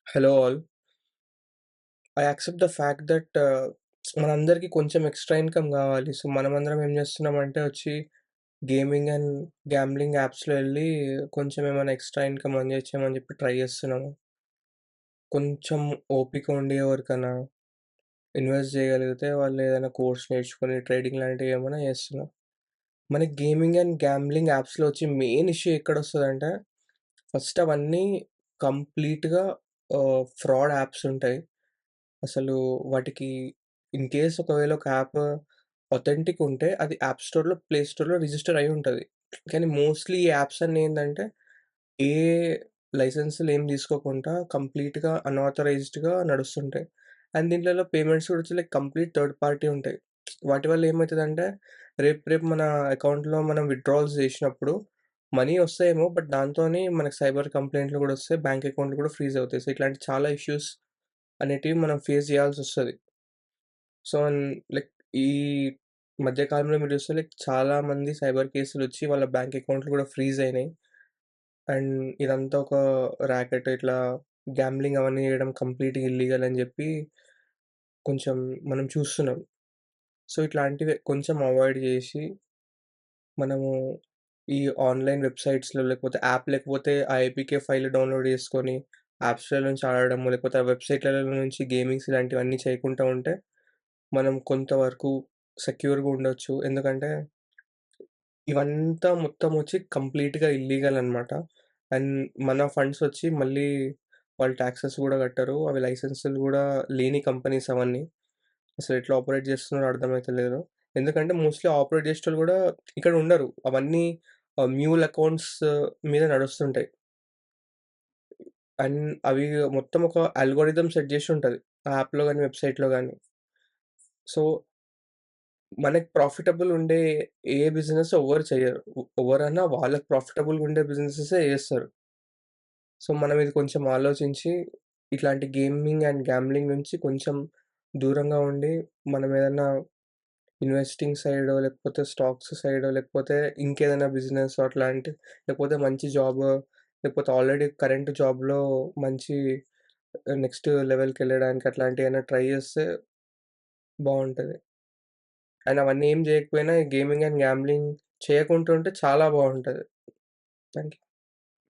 Hello all. I accept the fact that మనందరికీ కొంచెం extra income గావాలి. సో, మనమందరం ఏం జేస్తున్నామంటే వచ్చి గేమింగ్ అండ్ గ్యాంబ్లింగ్ యాప్స్‌లో ఎళ్లి కొంచెం ఏమైనా ఎక్స్‌ట్రా ఇన్‌కమ్ ఎర్న్ చేయొచ్చేమో అని జెప్పి ట్రై జేస్తున్నాము. కొంచెం ఓపిక ఉండి ఎవరికన్నా ఇన్వెస్ట్ జేయగలిగితే వాళ్ళు ఏదైనా కోర్స్ నేర్చుకొని ట్రేడింగ్ లాంటివి ఏమైనా జేస్తున్నారు. మనకి గేమింగ్ అండ్ గ్యాంబ్లింగ్ యాప్స్‌లో వచ్చి మెయిన్ ఇష్యూ ఎక్కడొస్తదంటే ఫస్ట్ అవన్నీ కంప్లీట్‌గా ఫ్రాడ్ యాప్స్ ఉంటాయి. అసలు వాటికి ఇన్‌కేస్ ఒకవేళ ఒక యాప్ అథెంటిక్ ఉంటే అది యాప్ స్టోర్‌లో, ప్లే స్టోర్‌లో రిజిస్టర్ అయ్యి ఉంటది. కానీ మోస్ట్‌లీ ఈ యాప్స్ అన్నీ ఏందంటే ఏ లైసెన్స్‌లు ఏం తీసుకోకుండా కంప్లీట్‌గా అన్‌ఆథరైజ్డ్‌గా నడుస్తుంటాయి. అండ్ దీంట్లలో పేమెంట్స్ కూడా వచ్చి లైక్ కంప్లీట్ థర్డ్ పార్టీ ఉంటాయి. వాటి వల్ల ఏమైతదంటే రేపు రేపు మన అకౌంట్‌లో మనం విత్‌డ్రావల్స్ చేసినప్పుడు మనీ వస్తాయేమో బట్ దాంతోని మనకు సైబర్ కంప్లెయింట్‌లు కూడా వస్తాయి. బ్యాంక్ అకౌంట్‌లు కూడా ఫ్రీజ్ అవుతాయి. సో, ఇట్లాంటి చాలా ఇష్యూస్ అనేటివి మనం ఫేస్ చేయాల్సొస్తది. సో, లైక్ ఈ మధ్య కాలంలో మీరు చూస్తే లైక్ చాలా మంది సైబర్ కేసులొచ్చి వాళ్ళ బ్యాంక్ అకౌంట్‌లు కూడా ఫ్రీజ్ అయినాయి. అండ్ ఇదంతా ఒక ర్యాకెట్ ఇట్లా గ్యాంబ్లింగ్ అవన్నీ చేయడం కంప్లీట్‌గా ఇల్లీగల్ అని జెప్పి కొంచెం మనం చూస్తున్నాం. సో, ఇట్లాంటివి కొంచెం అవాయిడ్ జేసి మనము ఈ ఆన్‌లైన్ వెబ్‌సైట్స్‌లో లేకపోతే యాప్ లేకపోతే ఆ ఏపీకే ఫైల్ డౌన్‌లోడ్ చేసుకొని యాప్ స్టోర్ నుంచి ఆడడము, లేకపోతే ఆ వెబ్‌సైట్‌లలో నుంచి గేమింగ్స్ ఇలాంటివన్నీ చేయకుండా ఉంటే మనం కొంతవరకు సెక్యూర్‌గా ఉండొచ్చు. ఎందుకంటే ఇవంతా మొత్తం వచ్చి కంప్లీట్‌గా ఇల్లీగల్ అనమాట. అండ్ మన ఫండ్స్ వచ్చి మళ్ళీ వాళ్ళు టాక్సెస్ గూడా కట్టరు. అవి లైసెన్సులు గూడా లేని కంపెనీస్ అవన్నీ. అసలు ఎట్లా ఆపరేట్ చేస్తున్నారో అర్థమైతలేదు. ఎందుకంటే మోస్ట్‌లీ ఆపరేట్ చేసేటోళ్ళు గూడా ఇక్కడ ఉండరు. అవన్నీ మ్యూల్ అకౌంట్స్ మీద నడుస్తుంటాయి. అండ్ అవి మొత్తం ఒక అల్గోరిథం సెట్ చేసి ఉంటది. ఆ యాప్‌లో గాని, వెబ్‌సైట్‌లో గాని. సో, మనకి ప్రాఫిటబుల్ ఉండే ఏ బిజినెస్ ఎవ్వరు చెయ్యరు. ఎవరన్నా వాళ్ళకి ప్రాఫిటబుల్‌గా ఉండే బిజినెసెసే చేస్తారు. సో, మనం ఇది కొంచెం ఆలోచించి ఇట్లాంటి గేమింగ్ అండ్ గ్యాంబ్లింగ్ నుంచి కొంచెం దూరంగా ఉండి మనం ఏదన్నా ఇన్వెస్టింగ్ సైడో, లేకపోతే స్టాక్స్ సైడో, లేకపోతే ఇంకేదైనా బిజినెస్ అట్లాంటి లేకపోతే మంచి జాబ్, లేకపోతే ఆల్రెడీ కరెంట్ జాబ్‌లో మంచి నెక్స్ట్ లెవెల్‌కెళ్ళడానికి అట్లాంటియేమైనా ట్రై చేస్తే బావుంటది. అండ్ అవన్నీ ఏం చేయకపోయినా ఈ గేమింగ్ అండ్ గ్యాంబ్లింగ్ చేయకుంటుంటే చాలా బావుంటది. Thank you.